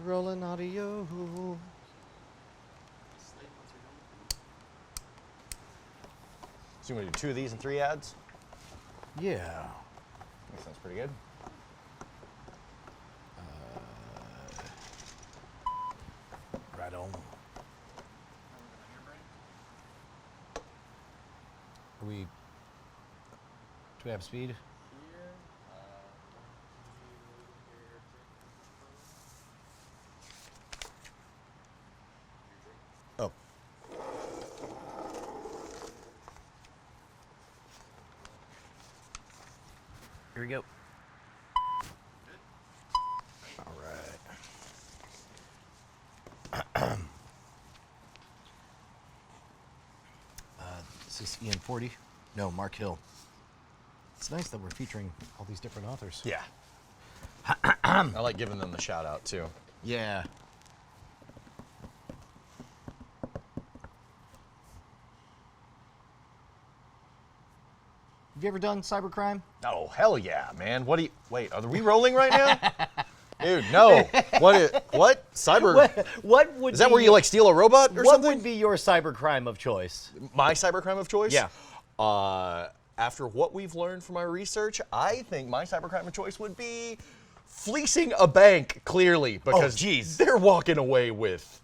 Rolling audio. So you want to do 2 of these and 3 ads? Yeah. That sounds pretty good. Right on. Are we? Do we have speed? Oh. Here we go. All right. Is this Ian Forty? No, Mark Hill. It's nice that we're featuring all these different authors. Yeah. I like giving them the shout out too. Yeah. Have you ever done cybercrime? Oh, hell yeah, man. What do you... Wait, are we rolling right now? Dude, no. What? Cyber... What would Is that where you, like, steal a robot or what something? would be your cybercrime of choice? My cybercrime of choice? Yeah. After what we've learned from our research, I think my cybercrime of choice would be fleecing a bank, clearly, because geez. they're walking away with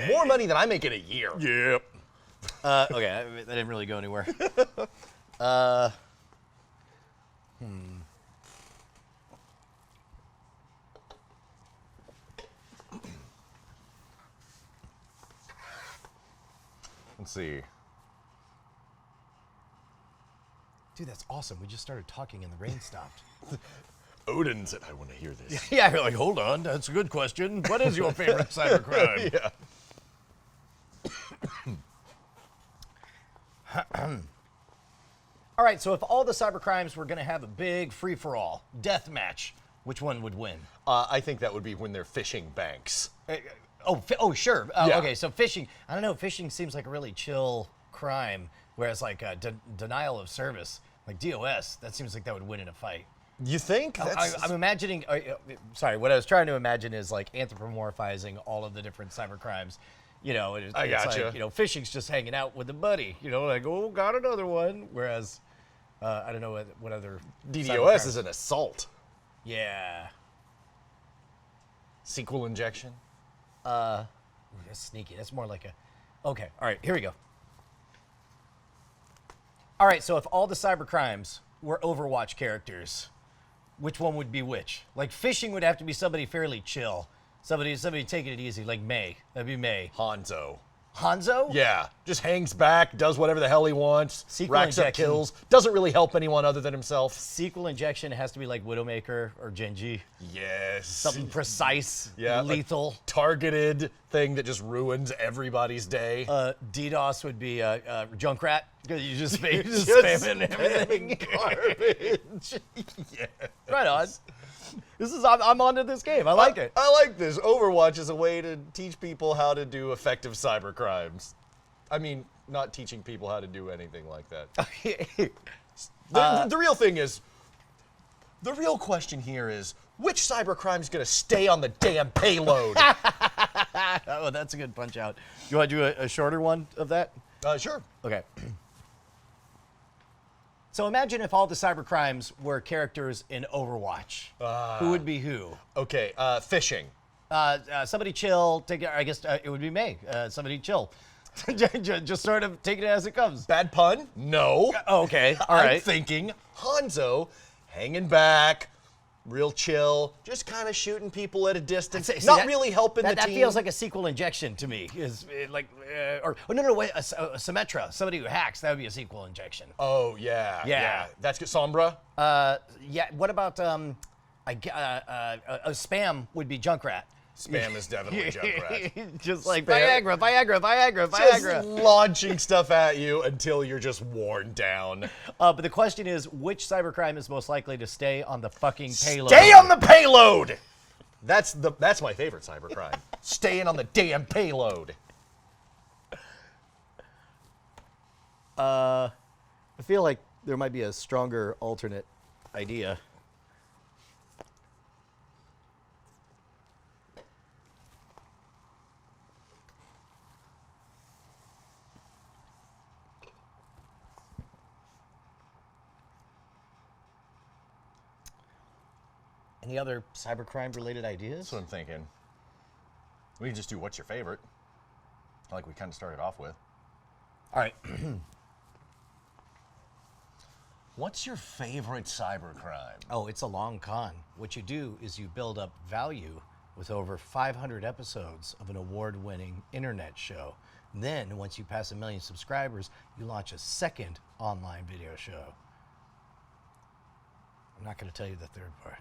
more money than I make in a year. Yep. Okay, that didn't really go anywhere. Let's see. Dude, that's awesome. We just started talking and the rain stopped. Odin said, I want to hear this. Yeah, you're like, hold on, that's a good question. What is your favorite cybercrime? Yeah. All right, so if all the cybercrimes were going to have a big free-for-all, death match, which one would win? I think that would be when they're phishing banks. Oh, sure. Yeah. Okay, so phishing. I don't know. Phishing seems like a really chill crime, whereas like denial of service, like DOS, that seems like that would win in a fight. You think? I'm imagining. Sorry, what I was trying to imagine is like anthropomorphizing all of the different cybercrimes. You know, it's gotcha. like, you know, phishing's just hanging out with a buddy. You know, like, oh, got another one. Whereas, I don't know what other DDoS cybercrimes- is an assault. Yeah. SQL injection. Ooh, that's sneaky. That's more like a. Okay. All right. Here we go. All right. So if all the cybercrimes were Overwatch characters, which one would be which? Like phishing would have to be somebody fairly chill, somebody taking it easy, like May. That'd be May. Hanzo. Hanzo? Yeah, just hangs back, does whatever the hell he wants, SQL racks up injection. kills, doesn't really help anyone other than himself. SQL injection has to be like Widowmaker or Genji. Yes. Something precise, Yeah, like lethal. targeted thing that just ruins everybody's day. DDoS would be Junkrat, because you just spamming everything. Garbage. Yeah. Right on. I'm onto this game. I like it. I like this. Overwatch is a way to teach people how to do effective cyber crimes. I mean, not teaching people how to do anything like that. The real thing is, the real question here is, which cybercrime is going to stay on the damn payload? Oh, that's a good punch out. You want to do a shorter one of that? Sure. Okay. So imagine if all the cybercrimes were characters in Overwatch. Who would be who? Okay, phishing. Somebody chill. I guess it would be May. Somebody chill. Just sort of take it as it comes. Bad pun? No. Oh, okay. All I'm right. thinking Hanzo, hanging back, real chill, just kind of shooting people at a distance, not really helping the team. That feels like a SQL injection to me. No, wait, a Symmetra, somebody who hacks, that would be a SQL injection. Oh, yeah. Yeah. That's good. Sombra? Yeah, what about, spam would be Junkrat. Spam is definitely Junkrat. Just like Spam. Viagra. Just launching stuff at you until you're just worn down. But the question is, which cybercrime is most likely to stay on the fucking payload? Stay on the payload! That's my favorite cybercrime. Staying on the damn payload. I feel like there might be a stronger alternate idea. Any other cybercrime-related ideas? That's what I'm thinking. We can just do what's your favorite, like we kind of started off with. All right. What's your favorite cybercrime? Oh, it's a long con. What you do is you build up value with over 500 episodes of an award-winning internet show. Then, once you pass 1 million subscribers, you launch a second online video show. I'm not going to tell you the third part,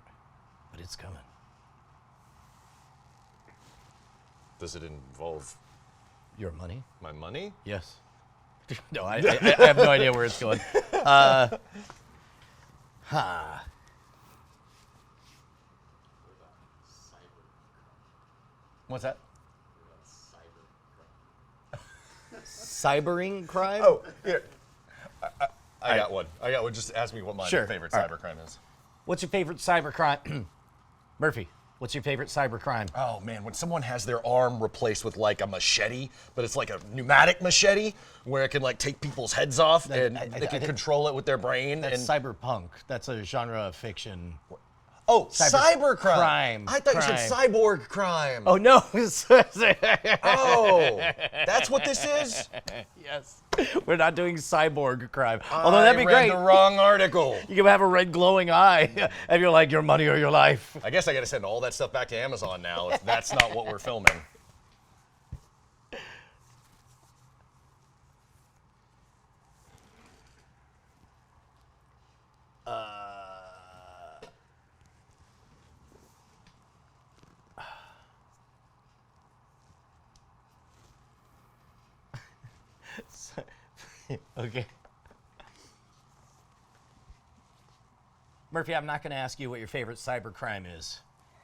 but it's coming. Does it involve Your money? my money? Yes. No, I have no idea where it's going. What's that? Cybering crime? Oh, here. I got one. I got one. Just ask me what my Sure. favorite All right. cybercrime is. What's your favorite cybercrime? Murphy, what's your favorite cybercrime? Oh man, when someone has their arm replaced with like a machete, but it's like a pneumatic machete where it can like take people's heads off and I they can think control it with their brain. That's And cyberpunk. That's a genre of fiction. oh, cybercrime. cybercrime! I thought you said cyborg crime. Oh, no. Oh, that's what this is. Yes. We're not doing cyborg crime. Although that'd be I read great. the wrong article. You can have a red glowing eye and you're like, your money or your life. I guess I got to send all that stuff back to Amazon now if that's not what we're filming. Okay. Murphy, I'm not going to ask you what your favorite cybercrime is,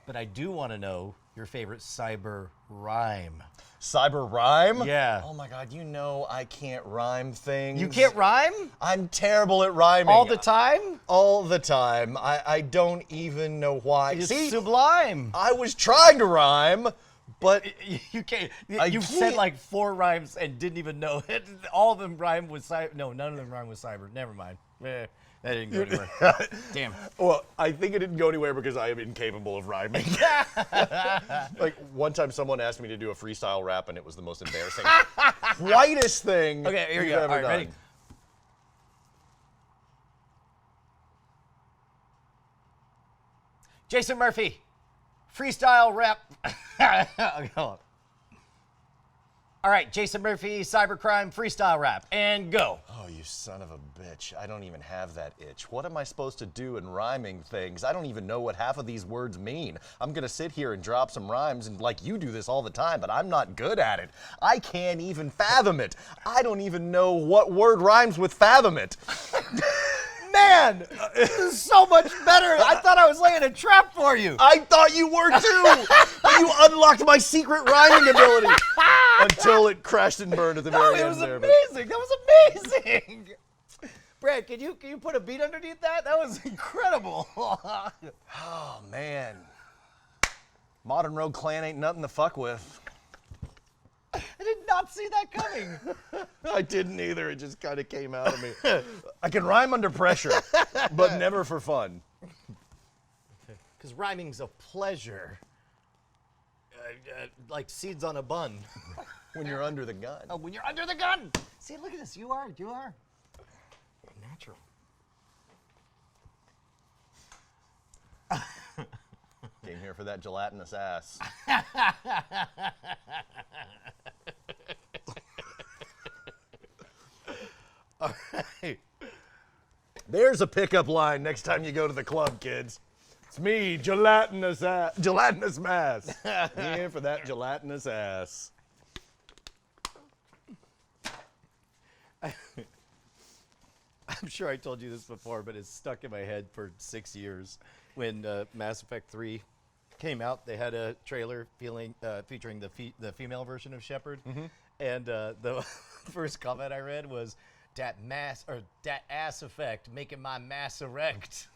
but I do want to know your favorite cyber rhyme. Cyber rhyme? Yeah. Oh my God, you know I can't rhyme things. You can't rhyme? I'm terrible at rhyming. All the time? All the time. I don't even know why. It's See, sublime. I was trying to rhyme, but You can't. I You've said can't. like 4 rhymes and didn't even know it. All of them rhyme with cyber. No, none of them rhyme with cyber. Never mind. That didn't go anywhere. Damn. well, I think it didn't go anywhere because I am incapable of rhyming. Like one time someone asked me to do a freestyle rap and it was the most embarrassing, whitest thing Okay, here we we've go. ever All right, done. ready? Jason Murphy, freestyle rap. Okay, hold on. All right, Jason Murphy, cybercrime freestyle rap, and go. Oh, you son of a bitch. I don't even have that itch. What am I supposed to do in rhyming things? I don't even know what half of these words mean. I'm gonna sit here and drop some rhymes and like you do this all the time, but I'm not good at it. I can't even fathom it. I don't even know what word rhymes with fathom it. Man, this is so much better. I thought I was laying a trap for you. I thought you were too! But you unlocked my secret rhyming ability until it crashed and burned at the very Oh, it end was there. amazing. That was amazing. Brad, can you put a beat underneath that? That was incredible. Oh, man. Modern Rogue Clan ain't nothing to fuck with. I did not see that coming. I didn't either. It just kind of came out of me. I can rhyme under pressure, but never for fun. Because rhyming's a pleasure. Like seeds on a bun. When you're under the gun. Oh, when you're under the gun. See, look at this. You are. Natural. Came here for that gelatinous ass. All right. There's a pickup line next time you go to the club, kids. It's me, gelatinous mass. Here for that gelatinous ass. I'm sure I told you this before, but it's stuck in my head for 6 years. When Mass Effect 3 came out, they had a trailer featuring the female version of Shepard, and the first comment I read was, "Dat ass effect making my mass erect."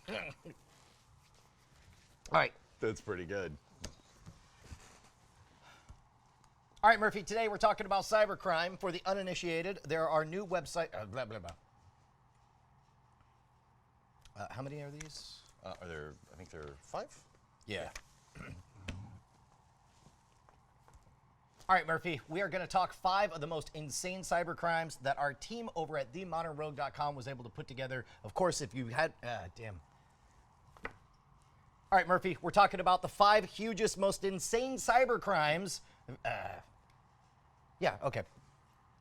All right. That's pretty good. All right, Murphy, today we're talking about cybercrime. For the uninitiated, there are new websites. Blah, blah, blah. How many are these? I think there are 5. Yeah. All right, Murphy, we are going to talk 5 of the most insane cybercrimes that our team over at themodernrogue.com was able to put together. Of course, if you had... damn. All right, Murphy, we're talking about the 5 hugest, most insane cybercrimes. Yeah, okay.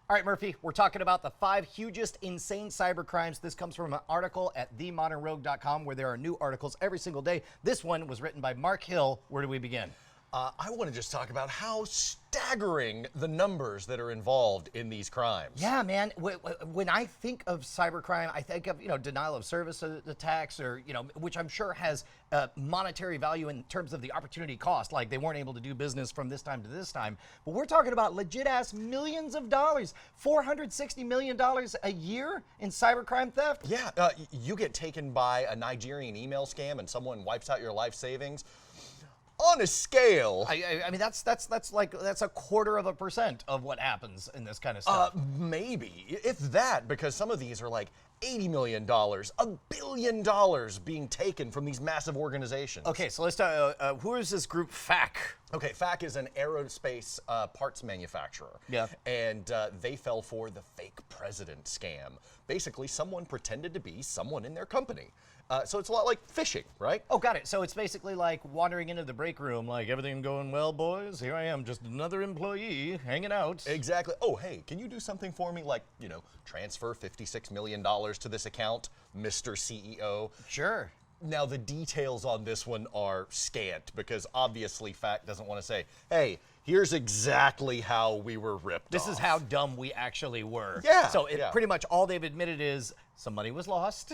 All right, Murphy, we're talking about the 5 hugest insane cybercrimes. This comes from an article at themodernrogue.com where there are new articles every single day. This one was written by Mark Hill. Where do we begin? I want to just talk about how staggering the numbers that are involved in these crimes. Yeah, man. When I think of cybercrime, I think of, denial of service attacks or, which I'm sure has monetary value in terms of the opportunity cost. Like they weren't able to do business from this time to this time. But we're talking about legit ass millions of dollars, $460 million a year in cybercrime theft. Yeah, you get taken by a Nigerian email scam and someone wipes out your life savings. On a scale, I mean that's a 0.25% of what happens in this kind of stuff. Maybe if that, because some of these are like $80 million, $1 billion being taken from these massive organizations. Okay, so let's talk. Who is this group, FAC? Okay, FAC is an aerospace parts manufacturer. Yeah. And they fell for the fake president scam. Basically, someone pretended to be someone in their company. So it's a lot like phishing, right? Oh, got it. So it's basically like wandering into the break room, like, everything going well, boys? Here I am, just another employee hanging out. Exactly. Oh, hey, can you do something for me? Like, transfer $56 million to this account, Mr. CEO? Sure. Now, the details on this one are scant because obviously FAC doesn't want to say, hey, here's exactly how we were ripped This off. is how dumb we actually were. Yeah. So yeah. pretty much all they've admitted is some money was lost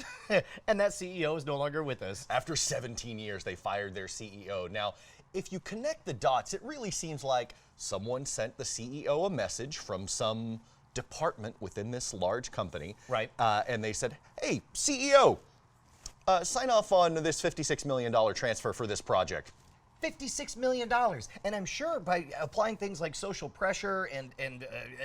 and that CEO is no longer with us. After 17 years, they fired their CEO. Now, if you connect the dots, it really seems like someone sent the CEO a message from some department within this large company. Right. And they said, hey, CEO, sign off on this $56 million transfer for this project. $56 million. And I'm sure by applying things like social pressure and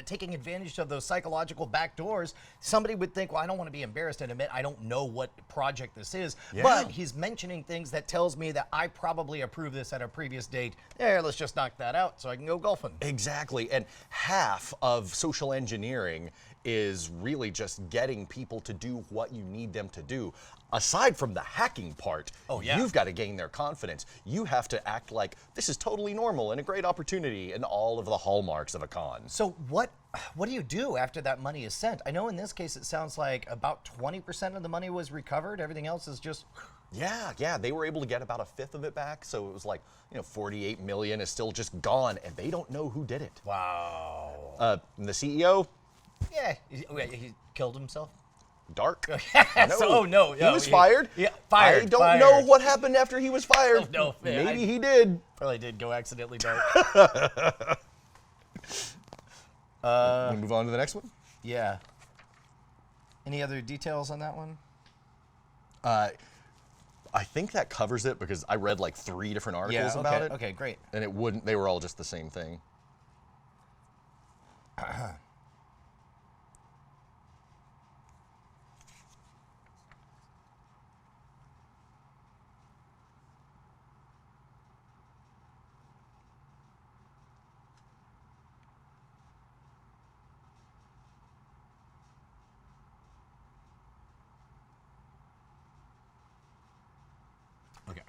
taking advantage of those psychological backdoors, somebody would think, well, I don't want to be embarrassed and admit I don't know what project this is. Yeah. But he's mentioning things that tells me that I probably approved this at a previous date. There, let's just knock that out so I can go golfing. Exactly. And half of social engineering is really just getting people to do what you need them to do. Aside from the hacking part, Oh, yeah. you've got to gain their confidence. You have to act like this is totally normal and a great opportunity and all of the hallmarks of a con. So what do you do after that money is sent? I know in this case it sounds like about 20% of the money was recovered. Everything else is just... Yeah, they were able to get about 1/5 of it back, so it was like, $48 million is still just gone, and they don't know who did it. Wow. And the CEO, Yeah, he killed himself? dark. No. He was fired. Yeah, fired. I don't fired. know what happened after he was fired. Oh, no, man, Maybe he did. Probably did go accidentally dark. We move on to the next one. Yeah. Any other details on that one? I think that covers it because I read like 3 different articles about it. Okay, great. And they were all just the same thing. Okay.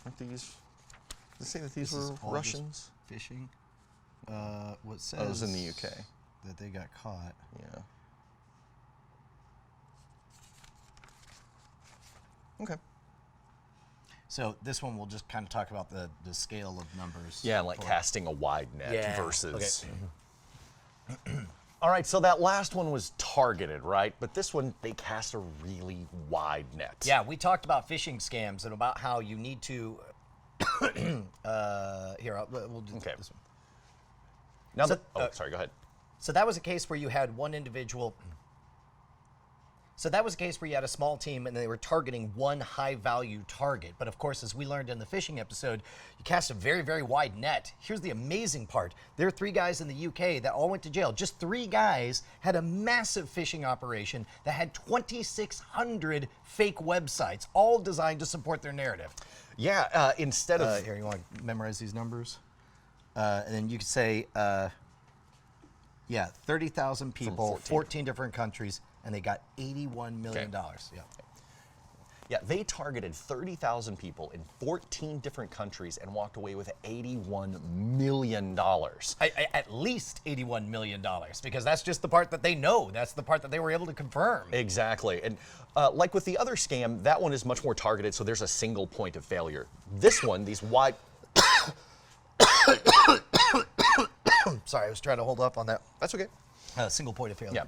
Aren't these? Does it say that these This is were all Russians? just Fishing. What says? Oh, it was in the UK. That they got caught. Yeah. Okay. So this one we'll just kind of talk about the scale of numbers. Yeah, like casting a wide net Yeah, versus. Okay. All right, so that last one was targeted, right? But this one, they cast a really wide net. Yeah, we talked about phishing scams and about how you need to. Here, we'll do Okay. this one. Now, So, sorry, go ahead. So that was a case where you had one individual So that was a case where you had a small team and they were targeting one high-value target. But of course, as we learned in the phishing episode, you cast a very, very wide net. Here's the amazing part. There are 3 guys in the UK that all went to jail. Just 3 guys had a massive phishing operation that had 2,600 fake websites, all designed to support their narrative. Yeah, instead of... Here, you want to memorize these numbers? And then you could say, 30,000 people, 14 different countries, and they got $81 million. Yeah. Yeah, they targeted 30,000 people in 14 different countries and walked away with $81 million. At least $81 million, because that's just the part that they know. That's the part that they were able to confirm. Exactly. And like with the other scam, that one is much more targeted, so there's a single point of failure. This one, these wide... Sorry, I was trying to hold up on that. That's okay. Single point of failure. Yeah.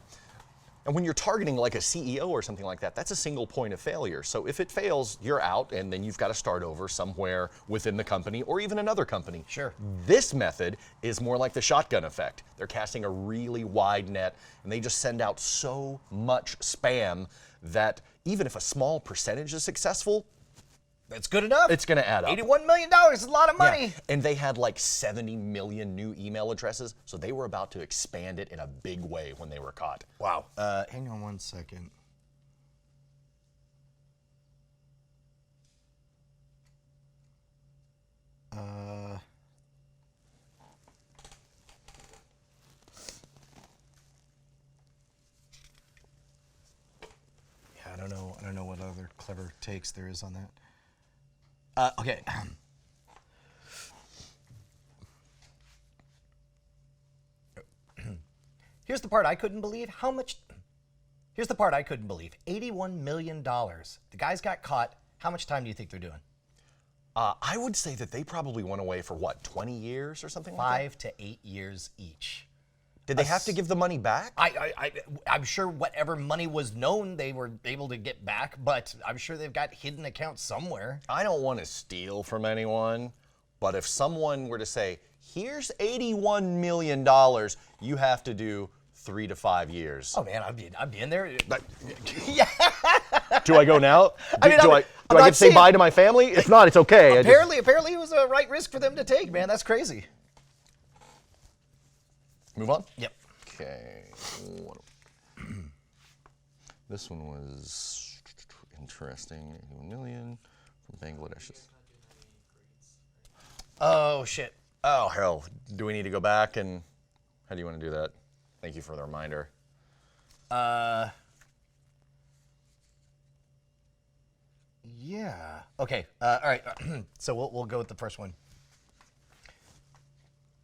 And when you're targeting like a CEO or something like that, that's a single point of failure. So if it fails, you're out, and then you've got to start over somewhere within the company or even another company. Sure. This method is more like the shotgun effect. They're casting a really wide net, and they just send out so much spam that even if a small percentage is successful, that's good enough. it's going to add up. $81 million is a lot of money. Yeah. And they had like 70 million new email addresses, so they were about to expand it in a big way when they were caught. Wow. Hang on one second. Yeah, I don't know. I don't know what other clever takes there is on that. Okay. Here's the part I couldn't believe. Here's the part I couldn't believe. $81 million. The guys got caught. How much time do you think they're doing? I would say that they probably went away for what, 20 years or something like that? 5 to 8 years each. Did they have to give the money back? I'm sure whatever money was known, they were able to get back, but I'm sure they've got hidden accounts somewhere. I don't want to steal from anyone, but if someone were to say, here's $81 million, you have to do 3 to 5 years. Oh man, I'd be in there. Yeah. Do I go now? I mean, do I get to say bye to my family? If not, it's okay. Apparently it was a right risk for them to take, man. That's crazy. Move on? Yep. Okay. This one was interesting. 1 million from Bangladesh. Oh, shit. Oh, hell. Do we need to go back, and how do you want to do that? Thank you for the reminder. Yeah. Okay. All right. So we'll go with the first one.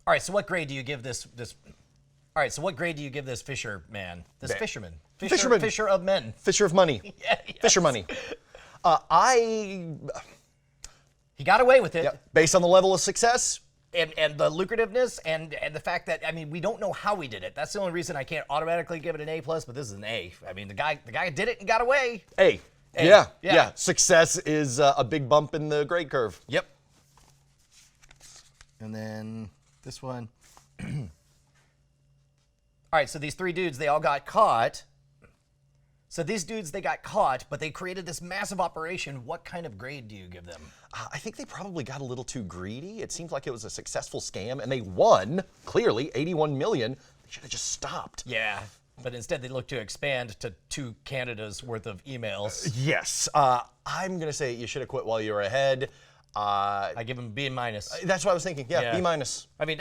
All right. So what grade do you give this? All right. So what grade do you give this fisherman? This fisherman. Fisherman. Fisher of men. Fisher of money. Yeah, yes. Fisher money. He got away with it. Yep. Based on the level of success. And the lucrativeness and the fact that, I mean, we don't know how he did it. That's the only reason I can't automatically give it an A+, but this is an A. I mean, the guy did it and got away. A. A. Yeah. Success is a big bump in the grade curve. Yep. And then this one. All right, so these 3 dudes, they all got caught. So these dudes, they got caught, but they created this massive operation. What kind of grade do you give them? I think they probably got a little too greedy. It seemed like it was a successful scam, and they won, clearly, $81 million. They should have just stopped. Yeah, but instead they looked to expand to 2 Canada's worth of emails. Yes. I'm going to say you should have quit while you were ahead. I give them B-. That's what I was thinking. Yeah. B-. I mean,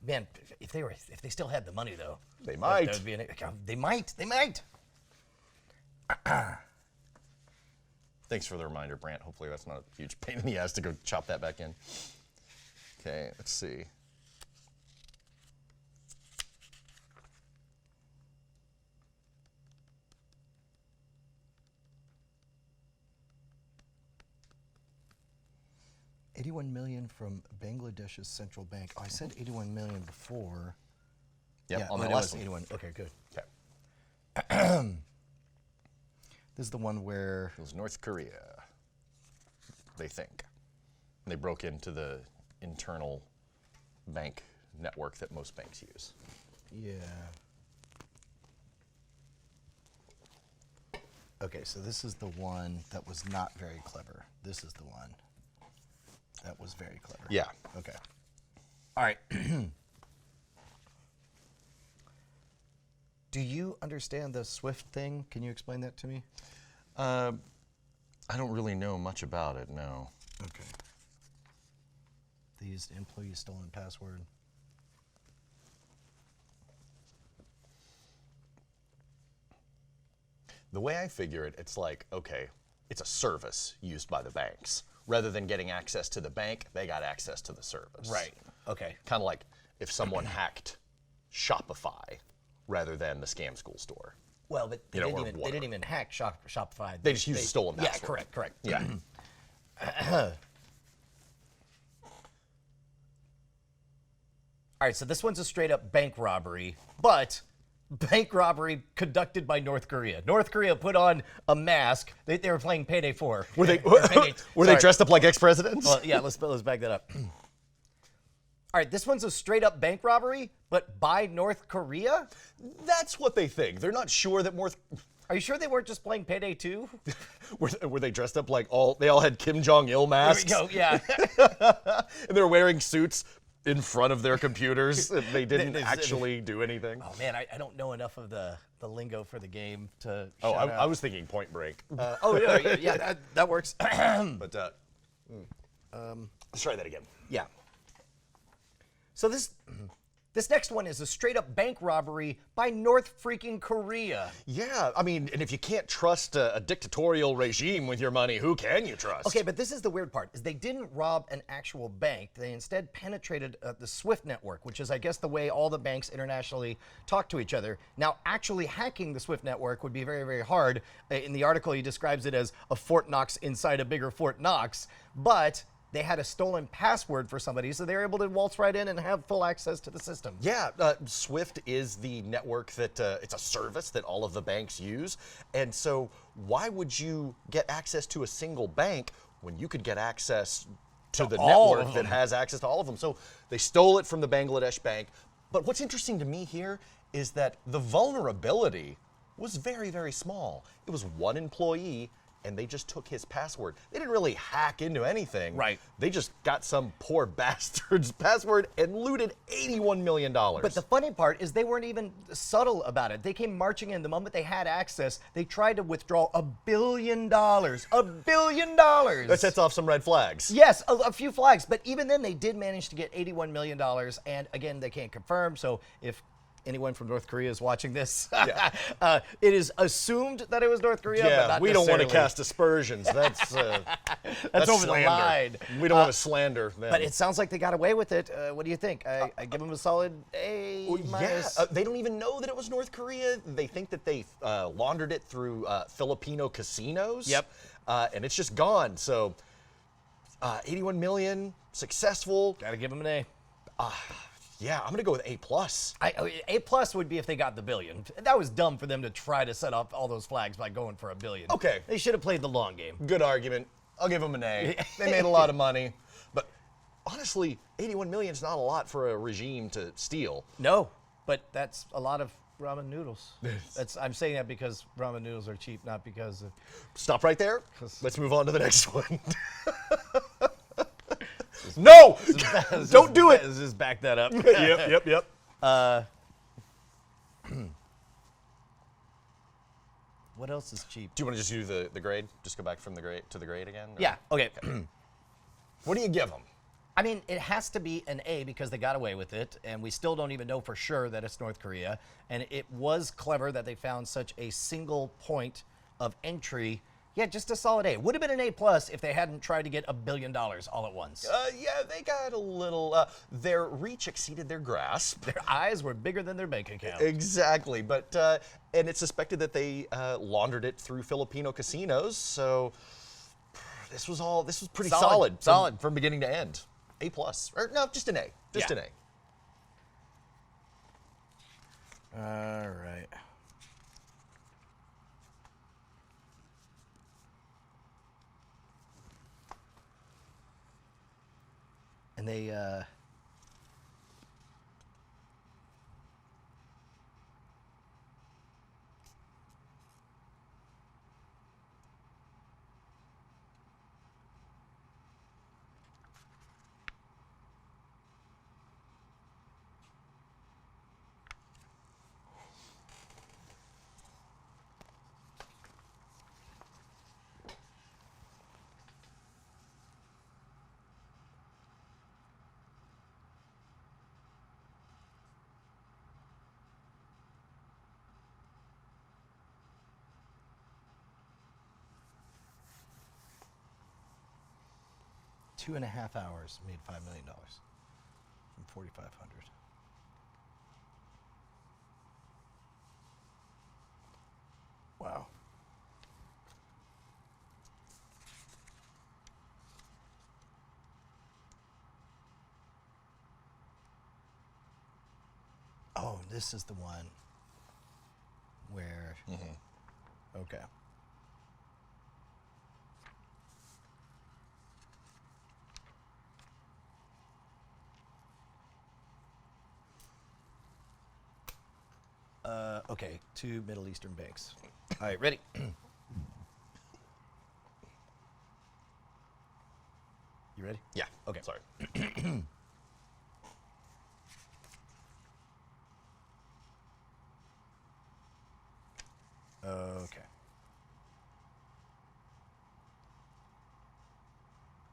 man, if they still had the money though, They might. That would be they might. Thanks for the reminder, Brant. Hopefully that's not a huge pain in the ass to go chop that back in. Okay, let's see. $81 million from Bangladesh's central bank. Oh, I said 81 million before. Yep, Yeah, on the it last was one. 81. Okay, good. Okay. This is the one where It was North Korea, they think. And they broke into the internal bank network that most banks use. yeah. Okay, so this is the one that was not very clever. This is the one that was very clever. Yeah. Okay. All right. Do you understand the SWIFT thing? Can you explain that to me? I don't really know much about it, no. Okay. They used employee stolen password. The way I figure it, it's like, okay, it's a service used by the banks. Rather than getting access to the bank, they got access to the service. Right. Okay. Kind of like if someone hacked Shopify rather than the scam school store. Well, but they, You know, didn't, or even, they whatever. didn't even hack Shopify. They just used a stolen Yeah, password. correct. Yeah. All right, so this one's a straight up bank robbery, but bank robbery conducted by North Korea. North Korea put on a mask. They were playing Payday 4. Were they Payday- were they sorry. dressed up like ex-presidents? Well, yeah, let's back that up. All right, this one's a straight up bank robbery, but by North Korea? That's what they think. They're not sure that Are you sure they weren't just playing Payday 2? were they dressed up like they all had Kim Jong-il masks? There we go, yeah. And they're wearing suits in front of their computers. And they didn't Is it- actually do anything. Oh man, I don't know enough of the lingo for the game to. Oh, shout I out. was thinking Point Break. Yeah, that works. But let's try that again. Yeah. So this next one is a straight up bank robbery by North freaking Korea. Yeah, I mean, and if you can't trust a dictatorial regime with your money, who can you trust? Okay, but this is the weird part: is they didn't rob an actual bank. They instead penetrated the SWIFT network, which is, I guess, the way all the banks internationally talk to each other. Now, actually hacking the SWIFT network would be very, very hard. In the article, he describes it as a Fort Knox inside a bigger Fort Knox, but they had a stolen password for somebody, so they were able to waltz right in and have full access to the system. Yeah, SWIFT is the network that it's a service that all of the banks use. And so why would you get access to a single bank when you could get access to the all network of that them. has access to all of them? So they stole it from the Bangladesh bank. But what's interesting to me here is that the vulnerability was very, very small. It was one employee, and they just took his password. They didn't really hack into anything. Right. They just got some poor bastard's password and looted $81 million. But the funny part is they weren't even subtle about it. They came marching in. The moment they had access, they tried to withdraw $1 billion. $1 billion! That sets off some red flags. Yes, a few flags. But even then, they did manage to get $81 million. And again, they can't confirm. So if anyone from North Korea is watching this, it is assumed that it was North Korea, but Yeah, not we don't want to necessarily. cast aspersions. That's that's over the slander. line. We don't want to slander them. But it sounds like they got away with it. What do you think? I give them a solid A Well, minus. they don't even know that it was North Korea. They think that they laundered it through Filipino casinos. Yep. And it's just gone. So 81 million, successful. Gotta give them an A. Yeah, I'm gonna go with A plus. A plus would be if they got the billion. That was dumb for them to try to set off all those flags by going for $1 billion. Okay. They should have played the long game. Good argument. I'll give them an A. They made a lot of money, but honestly, 81 million is not a lot for a regime to steal. No, but that's a lot of ramen noodles. I'm saying that because ramen noodles are cheap, not because of... Stop right there. Let's move on to the next one. No! Don't do it! Let's just back that up. Yep. What else is cheap? Do you want to just do the grade? Just go back from the grade to the grade again? Or- Yeah, okay. What do you give them? I mean, it has to be an A because they got away with it, and we still don't even know for sure that it's North Korea. And it was clever that they found such a single point of entry. Yeah, just a solid A. It would have been an A plus if they hadn't tried to get $1 billion all at once. Yeah, they got a little. Their reach exceeded their grasp. Their eyes were bigger than their bank account. Exactly, but and it's suspected that they laundered it through Filipino casinos. So this was pretty Solid. solid from beginning to end. A plus, or no, just an A, just Yeah. an A. All right. And they, 2.5 hours made $5 million from 4,500. Wow. Oh, this is the one where. Okay. Okay, 2 Middle Eastern banks. All right, ready? You ready? Yeah. Okay. Sorry. Okay.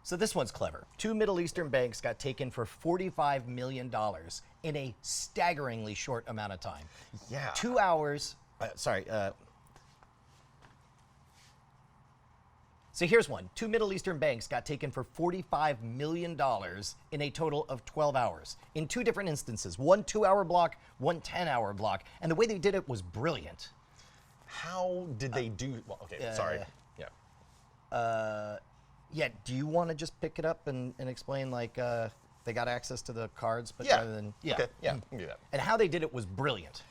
So this one's clever. 2 Middle Eastern banks got taken for $45 million in a staggeringly short amount of time. Yeah. 2 hours. So here's one. 2 Middle Eastern banks got taken for $45 million in a total of 12 hours in 2 different instances. One 2-hour block, one 10-hour block. And the way they did it was brilliant. How did they do? Well, okay. Sorry. Yeah. Yeah, do you want to just pick it up and explain, like, they got access to the cards, but Yeah. rather than... Yeah. Okay. Yeah. We can do that. And how they did it was brilliant.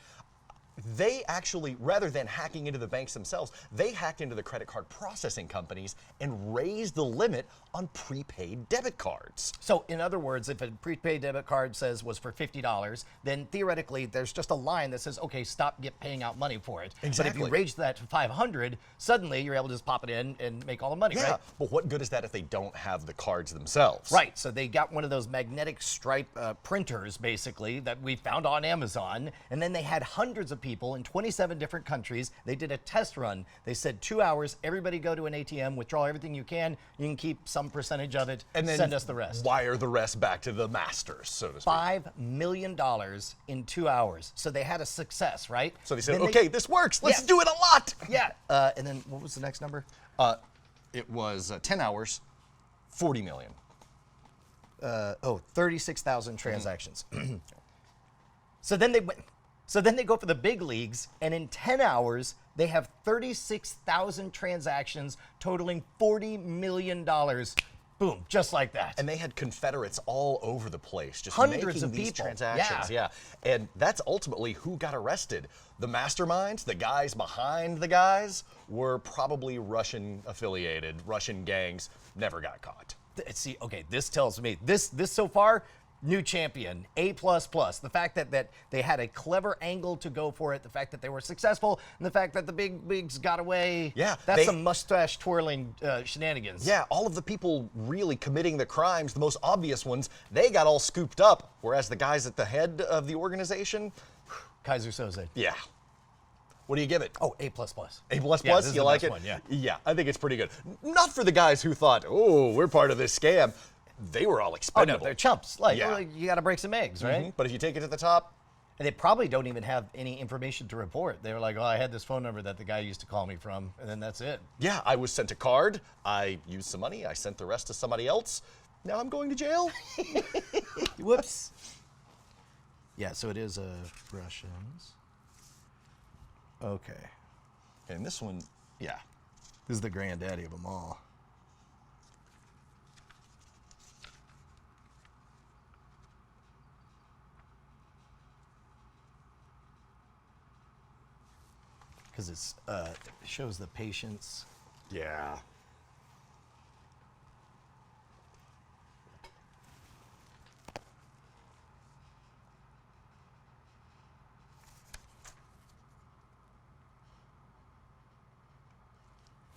They actually, rather than hacking into the banks themselves, they hacked into the credit card processing companies and raised the limit on prepaid debit cards. So, in other words, if a prepaid debit card was for $50, then theoretically there's just a line that says, okay, stop paying out money for it. But if Exactly. you raise that to $500, suddenly you're able to just pop it in and make all the money, Yeah, right? but what good is that if they don't have the cards themselves? Right, so they got one of those magnetic stripe printers, basically, that we found on Amazon, and then they had hundreds of people in 27 different countries. They did a test run. They said 2 hours, everybody go to an ATM, withdraw everything you can keep some percentage of it, And then send us the rest. wire the rest back to the masters, so to speak. $5 million in 2 hours. So they had a success, right? So they said, Then okay, this works. Let's Yeah. do it a lot. Yeah, and then what was the next number? It was 10 hours, 40 million. 36,000 transactions. So then they go for the big leagues, and in 10 hours, they have 36,000 transactions totaling $40 million. Boom, just like that. And they had Confederates all over the place, just Hundreds making of these people. transactions. Yeah. And that's ultimately who got arrested. The masterminds, the guys behind the guys, were probably Russian affiliated, Russian gangs, never got caught. See, okay, this tells me, this so far, new champion, A++. The fact that they had a clever angle to go for it, the fact that they were successful, and the fact that the big wigs got away. Yeah, That's some mustache twirling shenanigans. Yeah, all of the people really committing the crimes, the most obvious ones, they got all scooped up, whereas the guys at the head of the organization, Kaiser Soze. yeah. What do you give it? Oh, A++. A++, Yeah, this is you the like best it? one, yeah. Yeah, I think it's pretty good. Not for the guys who thought, oh, we're part of this scam. They were all Oh, no, expendable. they're chumps. Like, Yeah. well, you got to break some eggs, right? But if you take it to the top, And they probably don't even have any information to report. They were like, oh, I had this phone number that the guy used to call me from, and then that's it. yeah, I was sent a card. I used some money. I sent the rest to somebody else. Now I'm going to jail. Whoops. Yeah, so it is Russians. Okay. And this one, yeah. This is the granddaddy of them all. Because it shows the patience. Yeah.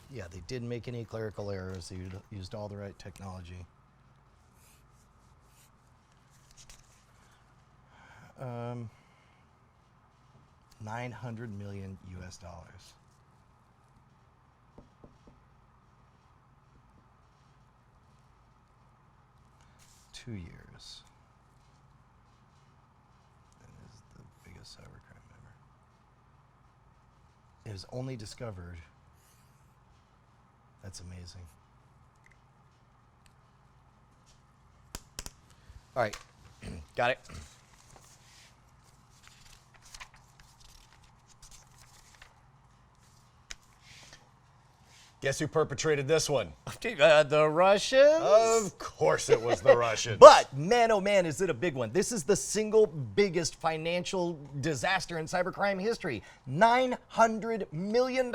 Yeah, they didn't make any clerical errors. They used all the right technology. 900 million US dollars. Two years. That is the biggest cybercrime ever. It was only discovered. That's amazing. All right. Got it. Guess who perpetrated this one? The Russians? Of course it was the Russians. But, man, oh man, is it a big one. This is the single biggest financial disaster in cybercrime history. $900 million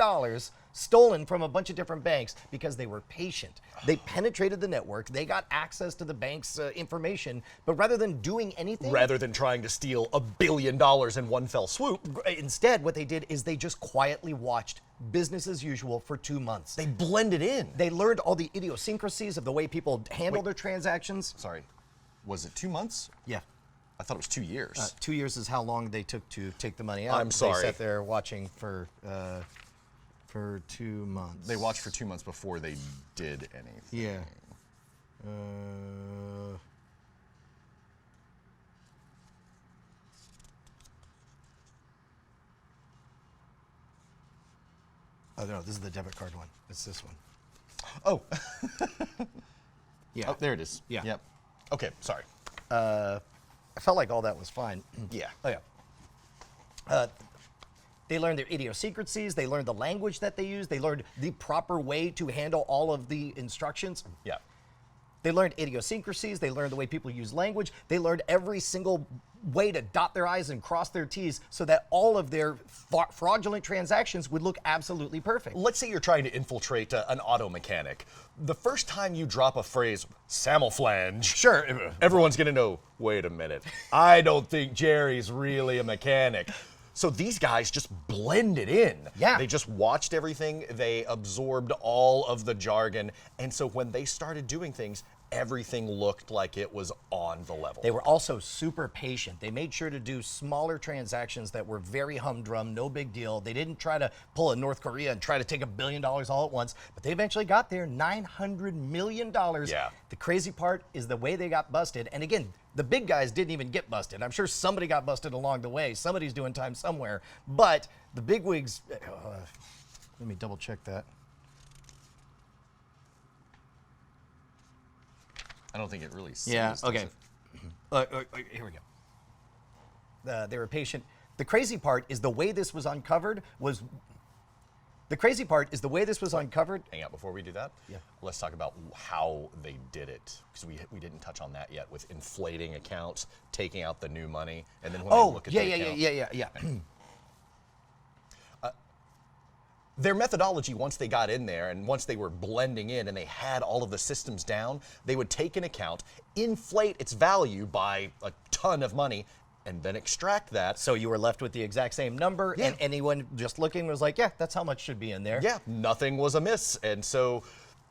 stolen from a bunch of different banks because they were patient. They penetrated the network. They got access to the bank's information. But rather than doing anything... Rather than trying to steal $1 billion in one fell swoop. Instead, what they did is they just quietly watched business as usual for 2 months. They blended in. They learned all the idiosyncrasies of the way people handle their transactions. Sorry, was it 2 months? Yeah. I thought it was 2 years. 2 years is how long they took to take the money out. I'm sorry. They sat there watching for 2 months. They watched for 2 months before they did anything. Yeah. Oh, no, this is the debit card one. It's this one. Oh. Yeah. Oh, there it is. Yeah. Yep. Okay, sorry. I felt like all that was fine. Yeah. Oh, yeah. They learned their idiosyncrasies. They learned the language that they use. They learned the proper way to handle all of the instructions. Yeah. They learned idiosyncrasies. They learned the way people use language. They learned every single way to dot their I's and cross their T's so that all of their fraudulent transactions would look absolutely perfect. Let's say you're trying to infiltrate an auto mechanic. The first time you drop a phrase, "Samoflange," Sure. everyone's gonna know, wait a minute, I don't think Jerry's really a mechanic. So these guys just blended in. Yeah. They just watched everything, they absorbed all of the jargon, and so when they started doing things, everything looked like it was on the level. They were also super patient. They made sure to do smaller transactions that were very humdrum, no big deal. They didn't try to pull a North Korea and try to take $1 billion all at once, but they eventually got there, $900 million. Yeah. The crazy part is the way they got busted. And again, the big guys didn't even get busted. I'm sure somebody got busted along the way. Somebody's doing time somewhere. But the bigwigs, let me double check that. I don't think it really says. Yeah, does okay. it? Here we go. They were patient. The crazy part is the way this was uncovered was... The crazy part is the way this was uncovered... Hang out before we do that. Yeah. Let's talk about how they did it, because we didn't touch on that yet, with inflating accounts, taking out the new money, and then when they look at the account. Yeah. Their methodology, once they got in there and once they were blending in and they had all of the systems down, they would take an account, inflate its value by a ton of money, and then extract that. So you were left with the exact same number, Yeah. and anyone just looking was like, yeah, that's how much should be in there. Yeah, nothing was amiss. And so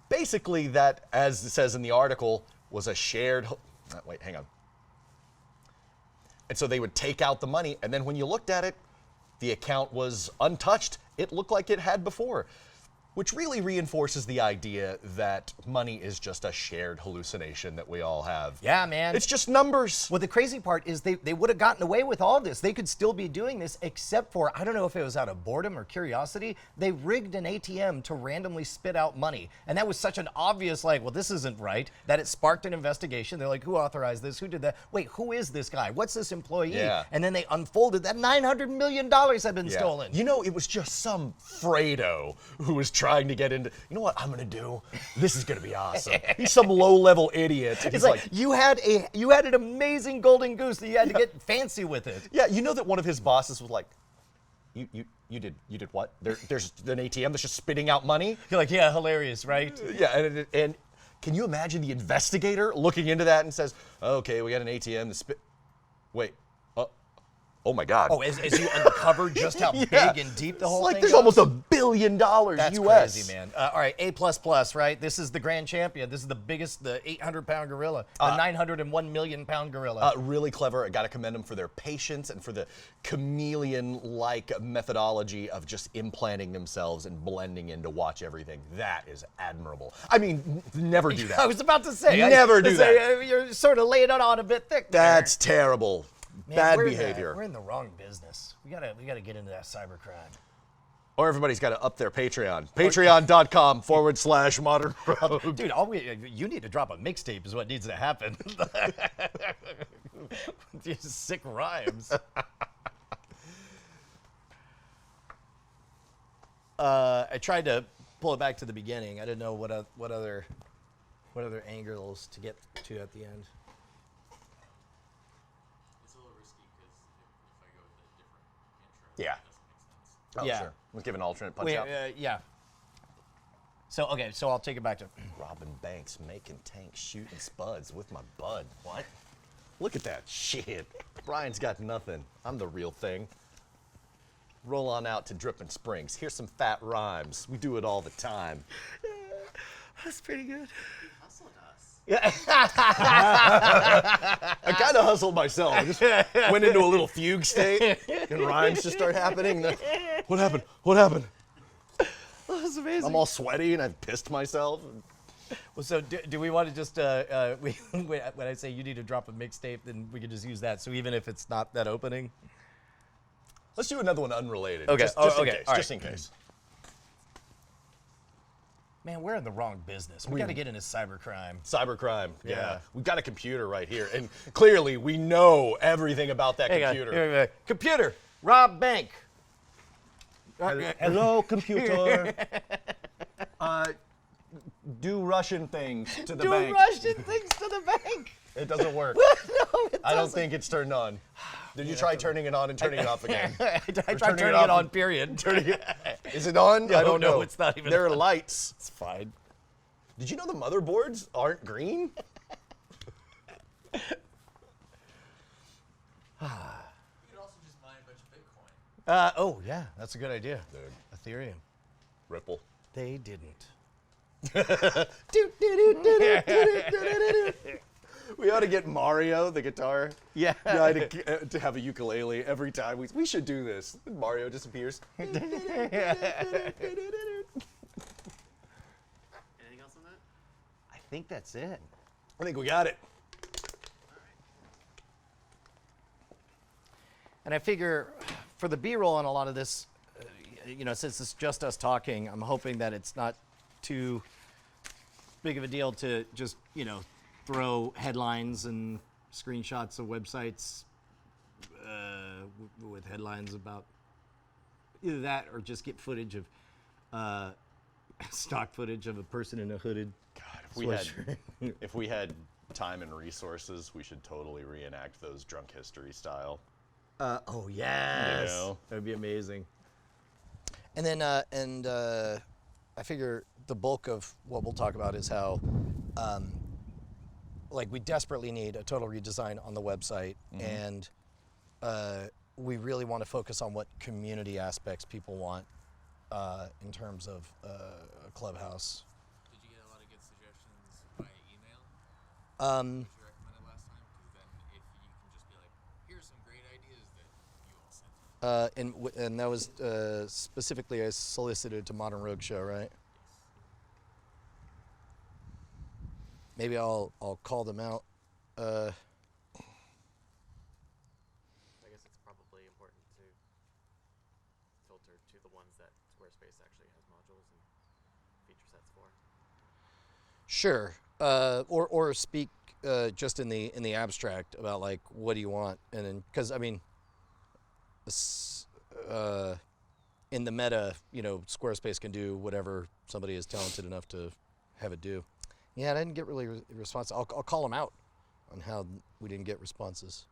basically that, as it says in the article, was a shared... Wait, hang on. And so they would take out the money, and then when you looked at it, the account was untouched. It looked like it had before, which really reinforces the idea that money is just a shared hallucination that we all have. Yeah, man. It's just numbers. Well, the crazy part is they would have gotten away with all of this. They could still be doing this, except for, I don't know if it was out of boredom or curiosity, they rigged an ATM to randomly spit out money. And that was such an obvious, like, well, this isn't right, that it sparked an investigation. They're like, who authorized this? Who did that? Wait, who is this guy? What's this employee? Yeah. And then they unfolded that $900 million had been stolen. You know, it was just some Fredo who was trying to get into, you know what I'm gonna do? This is gonna be awesome. He's some low-level idiot. It's like you had an amazing golden goose that you had to get fancy with it. yeah, you know that one of his bosses was like, you did what? There's an ATM that's just spitting out money? You're like, yeah, hilarious, right? Yeah, and can you imagine the investigator looking into that and says, okay, we got an ATM that spit, wait, oh my God. Oh, as you uncovered just how Yeah. big and deep the whole It's like thing there's goes? almost $1 billion That's US. crazy, man. All right, A++, right? This is the grand champion. This is the biggest, the 800-pound gorilla, the 901 million pound gorilla. Really clever. I got to commend them for their patience and for the chameleon-like methodology of just implanting themselves and blending in to watch everything. That is admirable. I mean, never do that. I was about to say. Never do that. You're sort of laying it on a bit thick there. That's terrible. Man, Bad we're behavior. we're in the wrong business. We gotta get into that cybercrime. Or everybody's got to up their Patreon. Patreon.com/Modern Rogue. Dude, you need to drop a mixtape is what needs to happen. These sick rhymes. I tried to pull it back to the beginning. I didn't know what other angles to get to at the end. It's a little risky because if I go with a different intro, Yeah. it doesn't make sense. Oh, Yeah. sure. Let's give an alternate punch Wait, out. yeah. So I'll take it back to. Robbing banks, making tanks, shooting spuds with my bud. What? Look at that shit. Brian's got nothing. I'm the real thing. Roll on out to Drippin' Springs. Here's some fat rhymes. We do it all the time. That's pretty good. Hustled us. I kind of hustled myself. I just went into a little fugue state, and rhymes just start happening. What happened? What happened? That's amazing. I'm all sweaty, and I've pissed myself. Well, so do we want to just when I say you need to drop a mixtape, then we can just use that. So even if it's not that opening. Let's do another one unrelated. Okay. Just Oh, in okay. case. All Just right. in case. Man, we're in the wrong business. We got to get into cybercrime. Cybercrime. Yeah. Yeah. We've got a computer right here, and clearly we know everything about that Hang on. computer. Computer, rob bank. Hello, computer. Do Russian things to the Do bank. Russian things to the bank. It doesn't work. No, it I don't doesn't. think it's turned on. Did you try turning it on and turning it off again? I tried turning turning it it off on, period. Is it on? I don't no, know. it's not even There are on. lights. It's fine. Did you know the motherboards aren't green? You could also just mine a bunch of Bitcoin. Oh, yeah, that's a good idea. Dude. Ethereum. Ripple. They didn't. We ought to get Mario, the guitar Yeah. guy, to have a ukulele every time. We should do this. Mario disappears. Anything else on that? I think that's it. I think we got it. And I figure for the B-roll on a lot of this, since it's just us talking, I'm hoping that it's not too big of a deal to just, throw headlines and screenshots of websites with headlines about either that or just get footage of stock footage of a person in a hooded God, sweatshirt. if we had time and resources, we should totally reenact those drunk history style. Oh yes, You know? that would be amazing. And then, I figure the bulk of what we'll talk about is how, we desperately need a total redesign on the website, and we really want to focus on what community aspects people want in terms of a clubhouse. Did you get a lot of good suggestions via email? Um, Which you recommended last time? Because then if you can just be like, here's some great ideas that you all sent in. and that was specifically I solicited to Modern Rogue Show, right? Maybe I'll call them out. I guess it's probably important to filter to the ones that Squarespace actually has modules and feature sets for. Sure. Or speak just in the abstract about what do you want, and then because in the meta, Squarespace can do whatever somebody is talented enough to have it do. Yeah, I didn't get really response. I'll call them out on how we didn't get responses.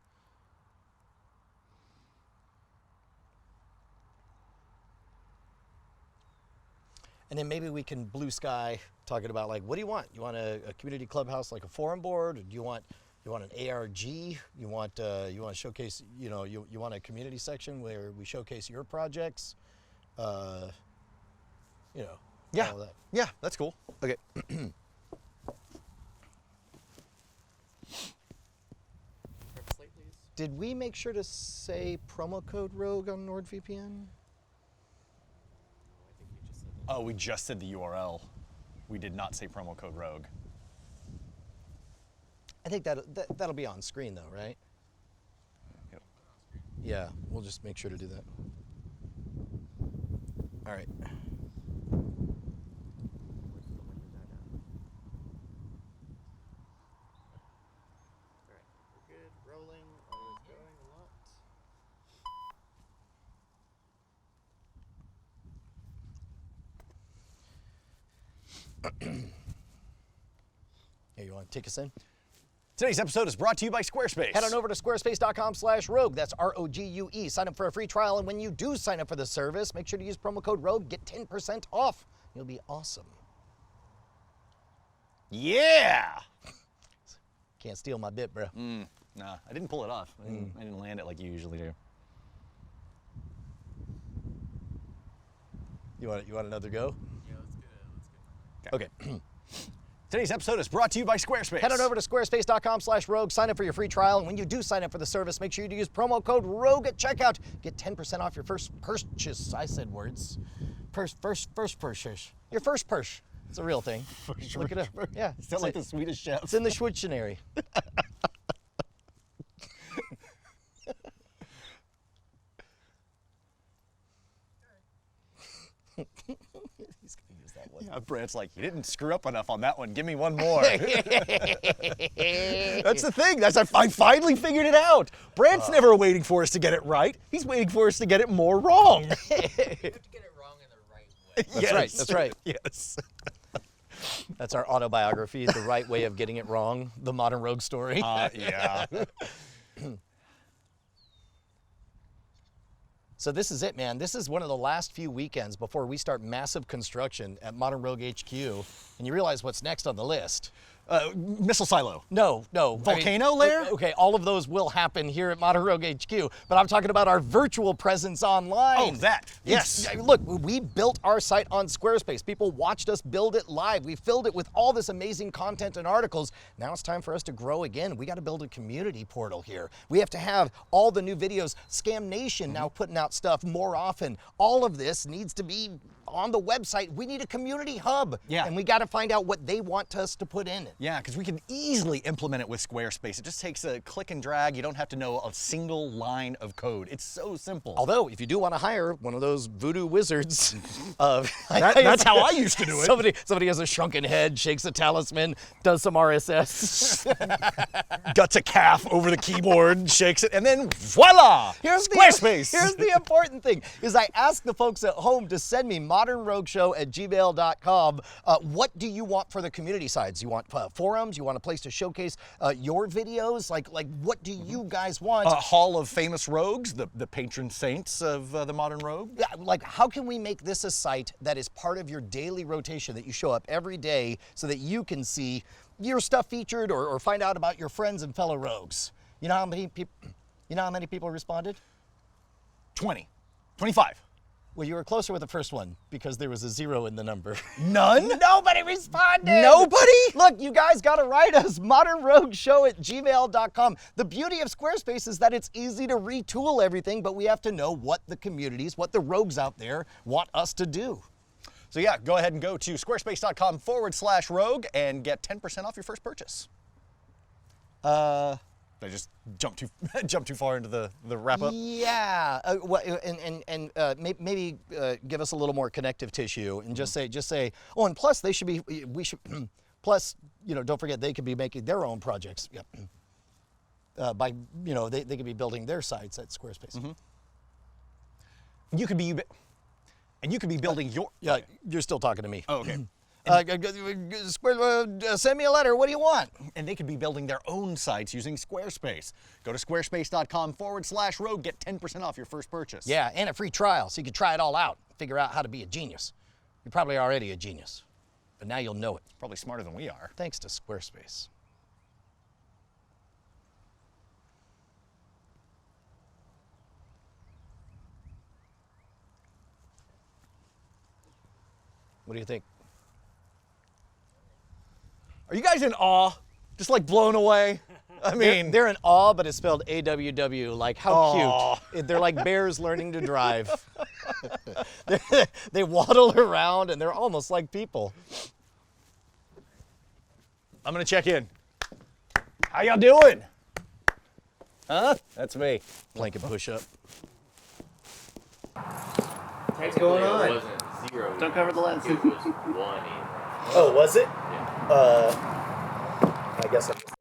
And then maybe we can blue sky talking about what do you want? You want a community clubhouse like a forum board? Or do you want an ARG? You want to showcase? You want a community section where we showcase your projects? Yeah. all of that. Yeah, that's cool. Okay. Start slate, please. Did we make sure to say promo code Rogue on NordVPN? I think you just said that. Oh, we just said the URL. We did not say promo code Rogue. I think that'll be on screen though, right? Yep. Yeah, we'll just make sure to do that. All right. Once the windows are down. Alright, we're good. Rolling. Audio's going a lot. Hey, you want to take us in? Today's episode is brought to you by Squarespace. Head on over to squarespace.com/rogue. That's ROGUE. Sign up for a free trial, and when you do sign up for the service, make sure to use promo code ROGUE. Get 10% off. You'll be awesome. Yeah! Can't steal my bit, bro. Nah, I didn't pull it off. I didn't land it like you usually do. You want another go? Yeah, let's get Okay. Today's episode is brought to you by Squarespace. Head on over to squarespace.com/rogue. Sign up for your free trial, and when you do sign up for the service, make sure you use promo code ROGUE at checkout. Get 10% off your first purchase. I said words. First purchase. Your first purchase. It's a real thing. Look it up. Yeah. Sound like the Swedish chef. It's in the Schwitzenary. He's gonna use that one. Yeah, Brant's like, you didn't screw up enough on that one. Give me one more. That's the thing. I finally figured it out. Brant's never waiting for us to get it right. He's waiting for us to get it more wrong. You have to get it wrong in the right way. That's right. That's right. Yes. That's our autobiography, The Right Way of Getting It Wrong, the modern rogue story. Yeah. So this is it, man. This is one of the last few weekends before we start massive construction at Modern Rogue HQ. And you realize what's next on the list. Missile silo. No. Volcano lair? Okay, all of those will happen here at Modern Rogue HQ, but I'm talking about our virtual presence online. Oh, that. Yes. Look, we built our site on Squarespace. People watched us build it live. We filled it with all this amazing content and articles. Now it's time for us to grow again. We got to build a community portal here. We have to have all the new videos. Scam Nation now putting out stuff more often. All of this needs to be on the website. We need a community hub. Yeah. And we got to find out what they want us to put in it. Yeah, because we can easily implement it with Squarespace. It just takes a click and drag. You don't have to know a single line of code. It's so simple. Although, if you do want to hire one of those voodoo wizards, that's how I used to do it. Somebody has a shrunken head, shakes a talisman, does some RSS. Guts a calf over the keyboard, shakes it, and then voila! Squarespace! Here's the important thing, is I asked the folks at home to send me modernrogueshow@gmail.com. What do you want for the community sides? You want forums? You want a place to showcase your videos? Like what do you guys want? A hall of famous rogues, the patron saints of the modern rogue. Yeah, like how can we make this a site that is part of your daily rotation, that you show up every day so that you can see your stuff featured or find out about your friends and fellow rogues? You know how many people responded? 20. 25. Well, you were closer with the first one because there was a 0 in the number. None? Nobody responded. Nobody? Look, you guys got to write us, modernrogueshow@gmail.com. The beauty of Squarespace is that it's easy to retool everything, but we have to know what the communities, what the rogues out there want us to do. So yeah, go ahead and go to squarespace.com/rogue and get 10% off your first purchase. I just jumped too far into the wrap up. Yeah, maybe give us a little more connective tissue and just say. Oh, and plus we should. Plus, don't forget they could be making their own projects. Yep. They could be building their sites at Squarespace. Mm-hmm. You could be building your. Yeah, you're still talking to me. Oh, okay. Send me a letter. What do you want? And they could be building their own sites using Squarespace. Go to squarespace.com/rogue, get 10% off your first purchase. Yeah, and a free trial, so you can try it all out, figure out how to be a genius. You're probably already a genius, but now you'll know it. Probably smarter than we are. Thanks to Squarespace. What do you think? Are you guys in awe? Just like blown away? I mean, they're in awe, but it's spelled AWW. Like, how Aw. cute. They're like bears learning to drive. They waddle around, and they're almost like people. I'm gonna check in. How y'all doing? Huh? That's me. Plank and push up. What's going on? It wasn't 0. Don't cover the lens. It was 1 in. Oh, was it? Yeah. I guess I missed